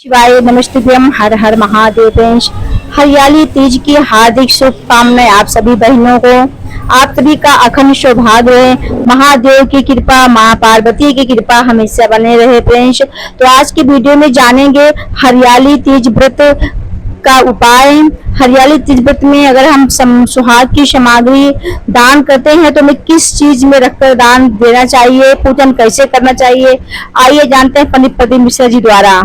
शिवाय नमस्तुभ्यम। हर हर महादेव। फ्रेंड्स, हरियाली तीज की हार्दिक शुभकामनाएं आप सभी बहनों को। आप सभी का अखंड सौभाग्य रहे, महादेव की कृपा, माँ पार्वती की कृपा हमेशा बने रहे। फ्रेंड्स, तो आज की वीडियो में जानेंगे हरियाली तीज व्रत का उपाय। हरियाली तीज व्रत में अगर हम सुहाग की सामग्री दान करते हैं तो हमें किस चीज में रखकर दान देना चाहिए, पूजन कैसे करना चाहिए, आइए जानते हैं पंडित प्रदीप मिश्रा जी द्वारा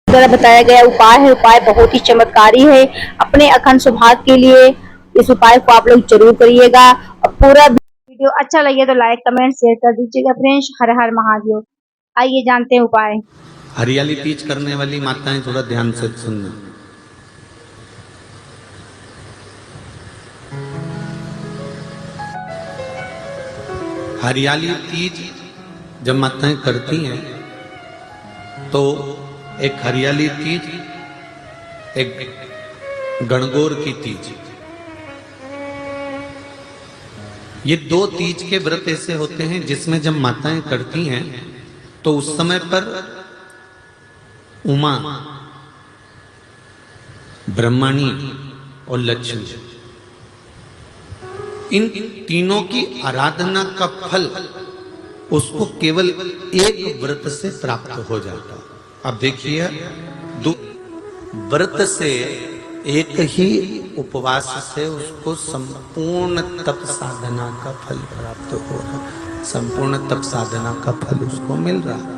बताया गया उपाय है। उपाय बहुत ही चमत्कारी है। अपने अखंड सौभाग्य के लिए इस उपाय को आप लोग जरूर करिएगा और पूरा वीडियो अच्छा लगे तो लाइक कमेंट शेयर कर दीजिएगा। फ्रेंड्स, हर हर महादेव। आइए जानते हैं उपाय। हरियाली तीज करने वाली माताएं थोड़ा ध्यान से सुनना। हरियाली तीज जब माताएं करती हैं तो एक हरियाली तीज, एक गणगौर की तीज, ये दो तीज के व्रत ऐसे होते हैं जिसमें जब माताएं करती हैं तो उस समय पर उमा, ब्रह्मणी और लक्ष्मी, इन तीनों की आराधना का फल उसको केवल एक व्रत से प्राप्त हो जाता। अब देखिए, व्रत से एक ही उपवास से उसको संपूर्ण तप साधना का फल प्राप्त हो रहा, संपूर्ण तप साधना का फल उसको मिल रहा।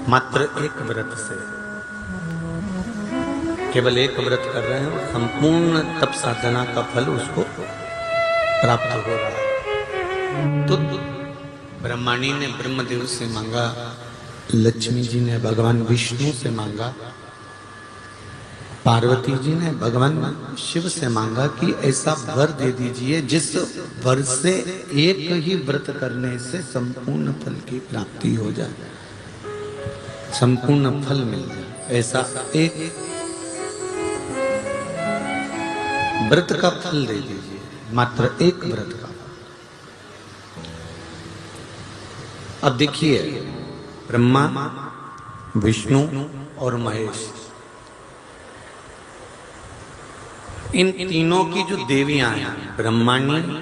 मात्र एक व्रत से, केवल एक व्रत कर रहे हैं, संपूर्ण तप साधना का फल उसको प्राप्त हो रहा है। तो ब्रह्माणी ने ब्रह्मदेव से मांगा, लक्ष्मी जी ने भगवान विष्णु से मांगा, पार्वती जी ने भगवान शिव से मांगा कि ऐसा वर दे दीजिए जिस वर से एक ही व्रत करने से संपूर्ण फल की प्राप्ति हो जाए, संपूर्ण फल मिल जाए। ऐसा एक व्रत का फल दे दीजिए, मात्र एक व्रत का। अब देखिए, ब्रह्मा, विष्णु और महेश, इन तीनों की जो देवियां हैं, ब्रह्माणी,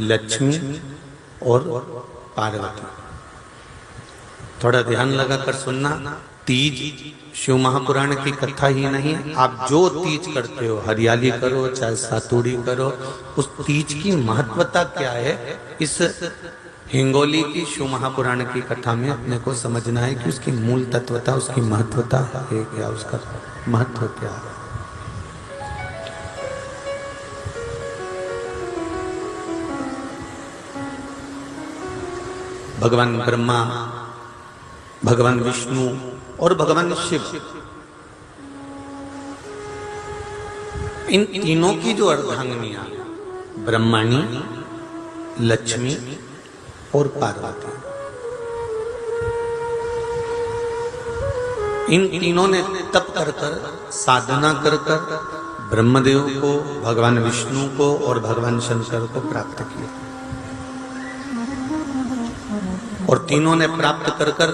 लक्ष्मी और पार्वती, थोड़ा ध्यान लगाकर सुनना। तीज शिव महापुराण की कथा ही नहीं, आप जो तीज करते हो, हरियाली करो चाहे सातुड़ी करो, उस तीज की महत्वता क्या है, इस हिंगोली की शिव महापुराण की कथा में अपने को समझना है कि उसकी मूल तत्वता, उसकी महत्वता है क्या, उसका महत्व क्या है। भगवान ब्रह्मा, भगवान विष्णु और भगवान शिव, इन तीनों की जो अर्धांगिनियां, ब्रह्माणी, लक्ष्मी और पार्वती, इन तीनों ने तप कर कर, साधना कर कर ब्रह्मदेव को, भगवान विष्णु को और भगवान शंकर को प्राप्त किया। और तीनों ने प्राप्त कर कर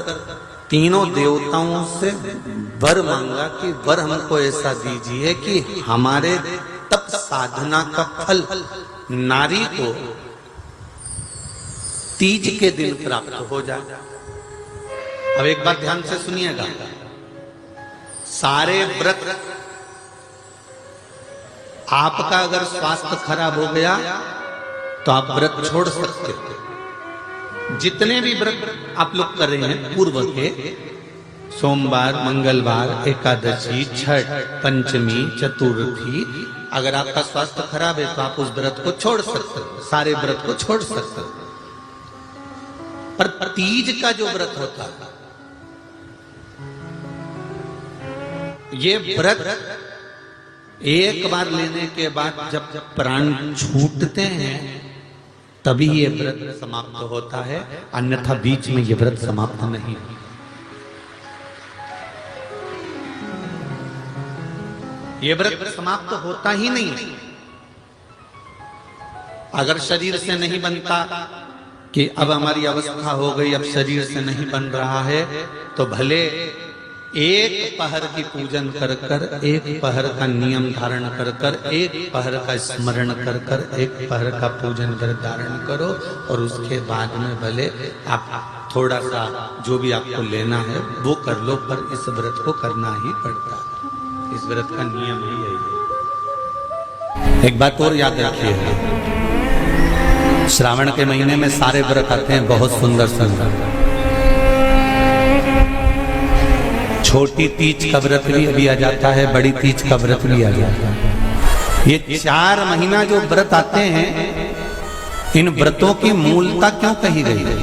तीनों देवताओं से वर मांगा कि वर हमको ऐसा दीजिए कि हमारे तप साधना का फल नारी को तीज के दिन प्राप्त हो जाए। अब एक बात ध्यान से सुनिएगा, सारे व्रत, आपका अगर स्वास्थ्य खराब हो गया तो आप व्रत छोड़ सकते हो। जितने भी व्रत आप लोग कर रहे हैं पूर्व के, सोमवार, मंगलवार, एकादशी, छठ, पंचमी, चतुर्थी, अगर आपका स्वास्थ्य खराब है तो आप उस व्रत को छोड़ सकते हो, सारे व्रत को छोड़ सकते हो। पर तीज का जो व्रत होता है, ये व्रत एक बार लेने के बाद जब प्राण छूटते हैं तभी ये व्रत समाप्त होता है, अन्यथा बीच में ये व्रत समाप्त नहीं। ये व्रत समाप्त होता ही नहीं। अगर शरीर से नहीं बनता कि अब हमारी अवस्था हो गई, अब शरीर से नहीं बन रहा है, तो भले एक पहर की पूजन कर कर, एक पहर का नियम धारण कर कर, एक पहर का स्मरण कर कर, एक पहर का पूजन व्रत धारण करो, और उसके बाद में भले आप थोड़ा सा जो भी आपको लेना है वो कर लो, पर इस व्रत को करना ही पड़ता है। इस व्रत का नियम ही यही है। एक बात और याद रखिए, श्रावण के महीने में सारे व्रत आते हैं, बहुत सुंदर सुंदर। छोटी तीज का व्रत भी आ जाता है, बड़ी तीज का व्रत भी आ जाता है। ये 4 महीना जो व्रत आते हैं, इन व्रतों की मूलता क्यों कही गई है?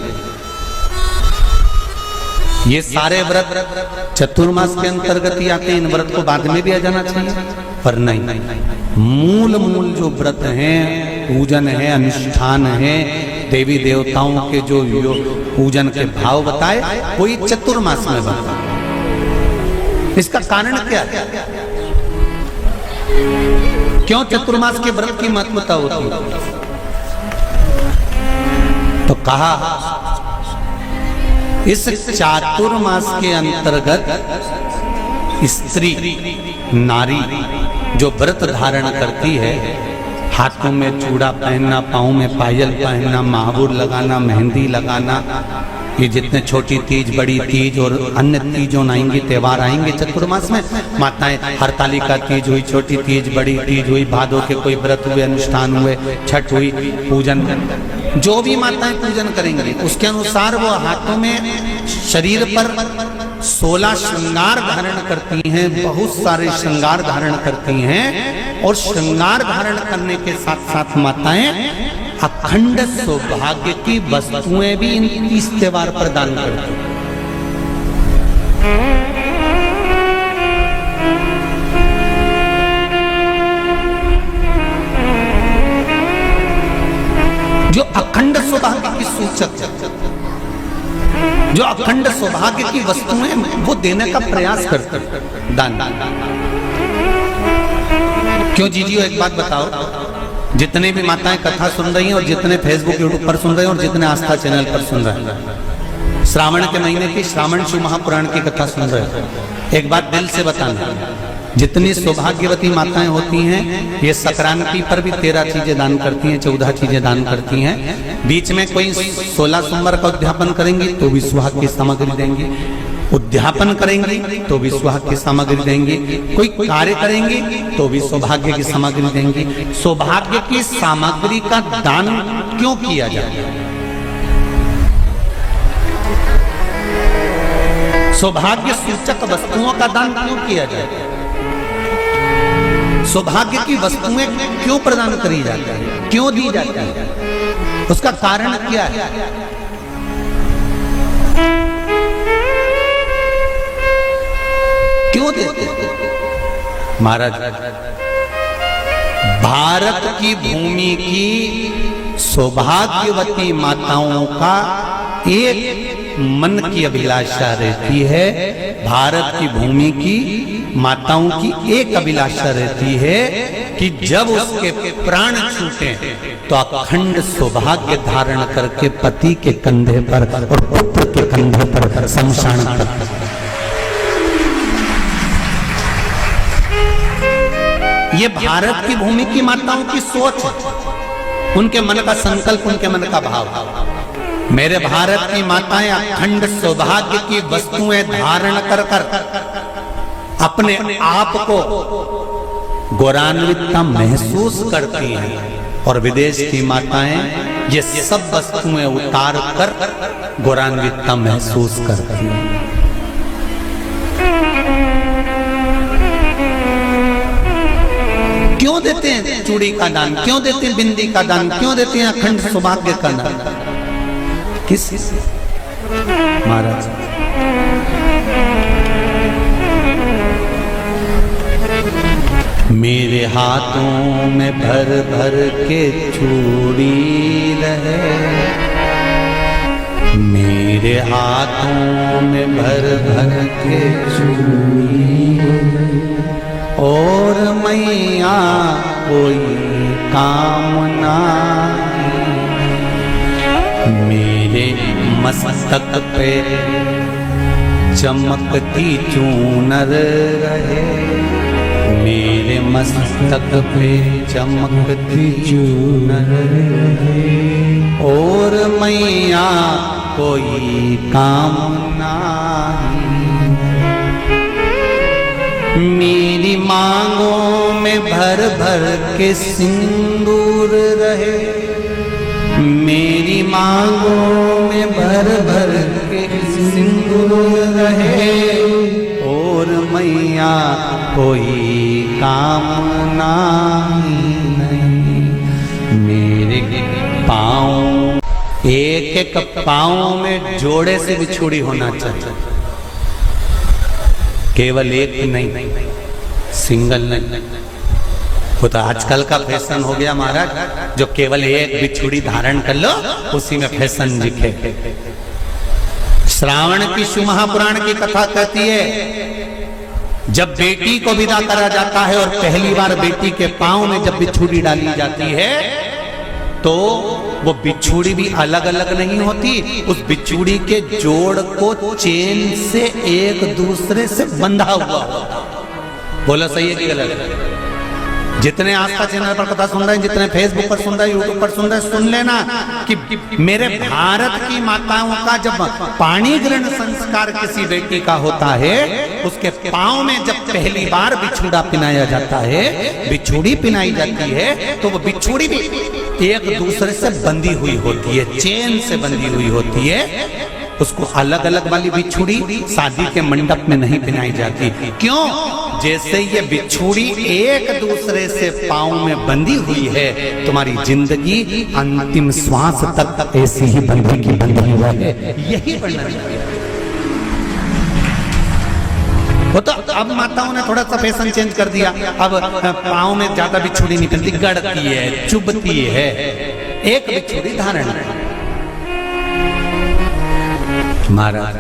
ये सारे व्रत चतुर्मास के अंतर्गत ही आते हैं, इन व्रत को बाद में भी आ जाना चाहिए, पर नहीं। मूल जो व्रत हैं, पूजन है, अनुष्ठान है, देवी देवताओं के जो पूजन के भाव बताए, कोई चतुर्मास में बताए। इसका कारण क्या है? क्यों चतुर्मास के व्रत की महत्वता होती है? तो कहा, इस चातुर्मास के अंतर्गत स्त्री नारी जो व्रत धारण करती है, हाथों में चूड़ा पहनना, पाँव में पायल पहनना, महावुर लगाना, मेहंदी लगाना, ये जितने छोटी तीज, बड़ी तीज और अन्य तीजों आएंगी, त्योहार आएंगे चतुर्मास में, माताएं हरतालिका तीज हुई, छोटी तीज, बड़ी तीज हुई, भादों के कोई व्रत हुए, अनुष्ठान हुए, छठ हुई, पूजन, जो भी माताएं पूजन करेंगी उसके अनुसार वो हाथों में, शरीर पर 16 श्रृंगार धारण करती हैं, बहुत सारे श्रृंगार धारण करती हैं, और श्रृंगार धारण करने के साथ साथ माताएं अखंड सौभाग्य की वस्तुएं भी इन 30 त्योहार पर दान करती हैं। जो अखंड सौभाग्य की सूचक, जो अखंड सौभाग्य की वस्तुएं वो देने का प्रयास करते हैं, दान। क्यों जीजियो, एक बात बताओ, जितने भी माताएं कथा सुन रही हैं और जितने फेसबुक यूट्यूब पर सुन रहे हैं और जितने आस्था चैनल पर सुन रहे हैं, श्रावण के महीने की श्रावण शिव महापुराण की कथा सुन रहे हैं, एक बात दिल से बताना, जितनी सौभाग्यवती माताएं होती हैं, ये संक्रांति पर भी 13 चीजें दान करती हैं, 14 चीजें दान करती हैं। बीच में कोई 16 सोमवार का उद्यापन करेंगी तो भी सुहाग की सामग्री देंगी, उद्यापन करेंगी तो भी सुहाग की सामग्री देंगी, कोई कार्य करेंगी तो भी सौभाग्य की सामग्री देंगी। सौभाग्य की सामग्री का दान क्यों किया जाता है? सौभाग्य सूचक वस्तुओं का दान क्यों किया जाता है? सौभाग्य की वस्तुएं क्यों प्रदान करी जाती है, क्यों दी जाती है? उसका कारण क्या है? क्यों देते हैं? महाराज, भारत की भूमि की सौभाग्यवती माताओं का एक मन की अभिलाषा रहती है, भारत की भूमि की माताओं की एक अभिलाषा रहती है कि जब उसके प्राण छूटे तो अखंड सौभाग्य धारण करके पति के कंधे पर और पुत्र के कंधे पर शमशान कर। ये भारत की भूमि की माताओं की सोच है, उनके मन का संकल्प, उनके मन का भाव। मेरे भारत की माताएं अखंड सौभाग्य की वस्तुएं धारण कर कर अपने आप को गौरवान्वितता महसूस करती हैं, और विदेश की माताएं ये सब वस्तुएं उतार कर गौरवान्वितता महसूस करती हैं। क्यों देते हैं चूड़ी का दान, क्यों देते हैं बिंदी का दान, क्यों देते हैं अखंड सौभाग्य का दान? किस महाराज? मेरे हाथों में भर भर के चूड़ी रहे, मेरे हाथों में भर भर के चूड़ी, और मैया कोई कामना मस्तक पे चमकती चूनर रहे, मेरे मस्तक पे चमकती चूनर रहे। और मैया कोई काम नहीं, मेरी मांगों में भर भर के सिंदूर रहे, मेरी मांगों में भर भर के सिंदूर रहे। और मैया कोई कामना नहीं, मेरे पाँव एक एक पाँव में जोड़े से बिछुड़ी होना चाहिए, केवल एक नहीं, सिंगल नहीं। वो तो आजकल का फैशन हो गया महाराज, जो केवल एक बिछुड़ी धारण कर लो उसी में फैशन दिखे। श्रावण की शिव महापुराण की कथा कहती है, जब बेटी को विदा करा जाता है और पहली बार बेटी के पांव में जब बिछुड़ी डाली जाती है तो वो बिछुड़ी भी अलग अलग नहीं होती, उस बिछुड़ी के जोड़ को चेन से एक दूसरे से बंधा हुआ होता। बोला सही है कि गलत? जितने आस्था चैनल पर कथा सुन रहे हैं, जितने फेसबुक पर सुन रहे हैं, यूट्यूब पर सुन रहे हैं, सुन लेना कि मेरे भारत की माताओं का जब पाणी ग्रहण संस्कार किसी बेटी का होता है, उसके पांव में जब पहली बार बिछुड़ा पिनाया जाता है, बिछुड़ी पिनाई जाती है, तो वो बिछुड़ी भी एक दूसरे से बंधी हुई होती है, चेन से बंधी हुई होती है। उसको अलग अलग वाली बिछुड़ी शादी के मंडप में नहीं पिनाई जाती। क्यों? जैसे ये बिछुड़ी एक दूसरे से पांव में बंधी हुई है, तुम्हारी जिंदगी अंतिम श्वास तक ऐसी ही बंधी की बंधी हुआ है, यही वर्णन है। वो तो अब माताओं ने थोड़ा सा फैशन चेंज कर दिया, अब पांव में ज्यादा बिछुड़ी नहीं पहनती, गड़ती है, चुभती है, एक बिछुड़ी धारण है। महाराज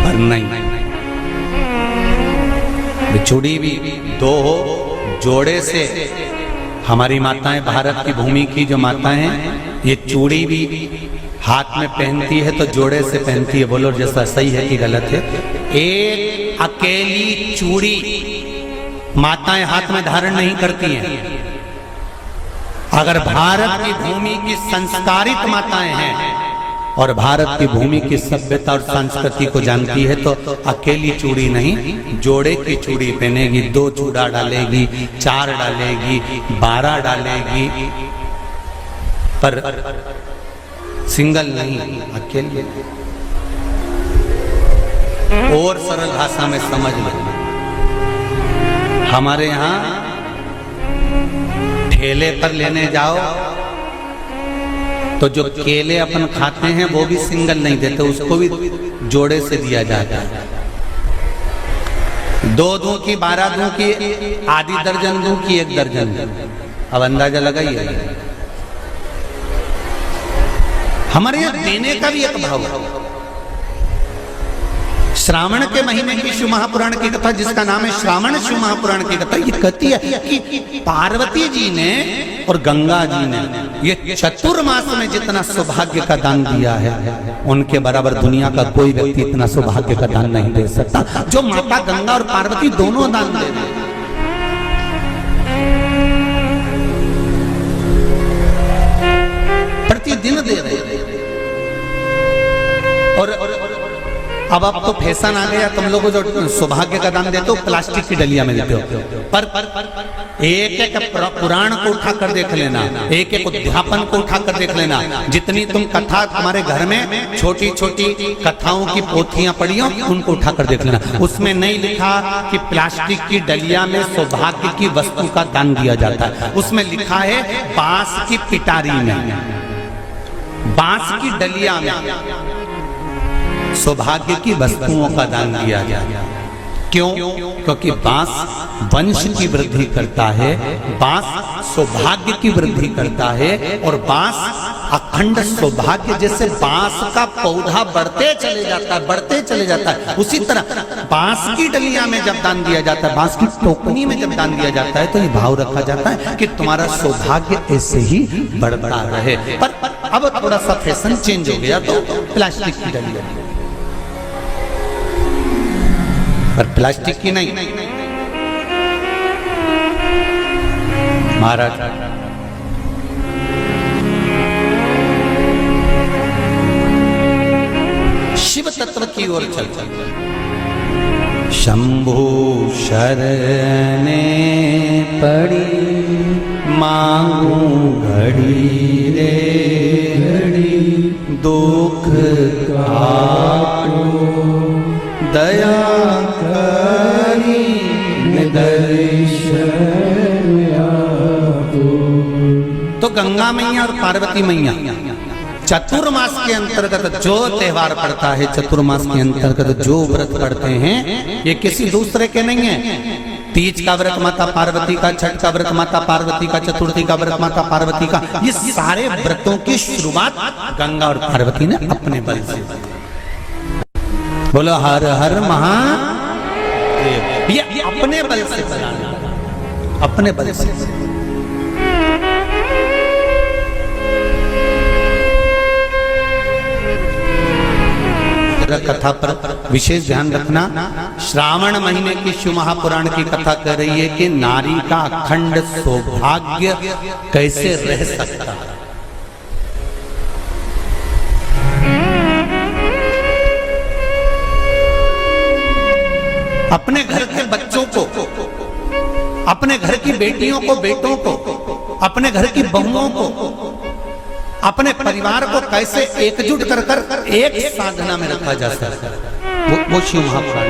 पर नहीं, बिछुड़ी भी दो हो, जोड़े से। हमारी माताएं, भारत की भूमि की जो माताएं हैं, ये चूड़ी भी हाथ में पहनती है तो जोड़े से पहनती है। बोलो जैसा सही है कि गलत है? एक अकेली चूड़ी माताएं हाथ में धारण नहीं करती हैं। अगर भारत की भूमि की संस्कारित माताएं हैं और भारत की भूमि की सभ्यता और संस्कृति को जानती है तो अकेली चूड़ी नहीं, जोड़े की चूड़ी पहनेगी, 2 चूड़ा डालेगी, 4 डालेगी, 12 डालेगी, पर सिंगल नहीं, अकेले। और सरल भाषा में समझ लो, हमारे यहाँ ठेले पर लेने जाओ तो जो केले अपन खाते हैं वो भी सिंगल नहीं देते, उसको भी जोड़े से दिया जाता है। 2 दूं की, 12 दूं की, आधी दर्जन दूं की 1 दर्जन। अब अंदाजा लगाइए, हमारे यहाँ देने का भी एक भाव है। श्रावण के महीने की शिव महापुराण की कथा, जिसका नाम है श्रावण शिव महापुराण की कथा, ये कहती है कि पार्वती जी ने और गंगा जी ने ये चतुर्मास में जितना सौभाग्य का दान दिया है, उनके बराबर दुनिया का कोई व्यक्ति इतना सौभाग्य का दान नहीं दे सकता, जो माता गंगा और पार्वती दोनों दान दे रहे। प्रतिदिन दे रहे। और अब तो फैशन आ गया, तुम लोगों जो सौभाग्य का दान देते हो प्लास्टिक की डलिया में देते हो, पर एक एक पुराण को उठा कर देख लेना, एक एक उद्यापन को उठा कर देख लेना। जितनी तुम कथा तुम्हारे घर में छोटी छोटी कथाओं की पोथियां पड़ी हो, उनको उठा कर देख लेना। उसमें नहीं लिखा कि प्लास्टिक की डलिया में सौभाग्य की वस्तु का दान दिया जाता है, उसमें लिखा है बांस की पिटारी में, बांस की डलिया में सौभाग्य की वस्तुओं का दान दिया गया। क्यों? क्योंकि बांस वंश की वृद्धि करता है, बांस सौभाग्य की वृद्धि करता है, और बांस अखंड सौभाग्य, जैसे बांस का पौधा बढ़ते चले जाता है, उसी तरह बांस की डलिया में जब दान दिया जाता है, बांस की टोकनी में जब दान दिया जाता है, तो ये भाव रखा जाता है कि तुम्हारा सौभाग्य ऐसे ही बढ़ता रहे। पर अब थोड़ा सा फैशन चेंज हो गया, तो प्लास्टिक की डलिया, पर प्लास्टिक की नहीं। महाराज शिव तत्व की ओर चलते, शंभु शरणे पड़ी मांगू घड़ी रे घड़ी, दुख काटो दया करी दर्शन। तो गंगा मैया और पार्वती मैया चतुर्मास के अंतर्गत जो त्योहार पड़ता है, चतुर्मास के अंतर्गत जो व्रत पड़ते हैं, ये किसी दूसरे के नहीं है। तीज का व्रत माता पार्वती का, छठ का व्रत माता पार्वती का, चतुर्थी का व्रत माता पार्वती का, ये सारे व्रतों की शुरुआत गंगा और पार्वती ने अपने बल से। बोलो हर हर महादेव। ये अपने बल से बनाने, अपने बल से। कथा पर विशेष ध्यान रखना। श्रावण महीने की शिव महापुराण की कथा कह रही है कि नारी का अखंड सौभाग्य कैसे रह सकता है। अपने घर के बच्चों को, अपने घर की बेटियों को, बेटों को, अपने घर की बहुओं को, अपने परिवार को कैसे एकजुट कर एक साधना में रखा जा सकता है, वो शिव महापुराण।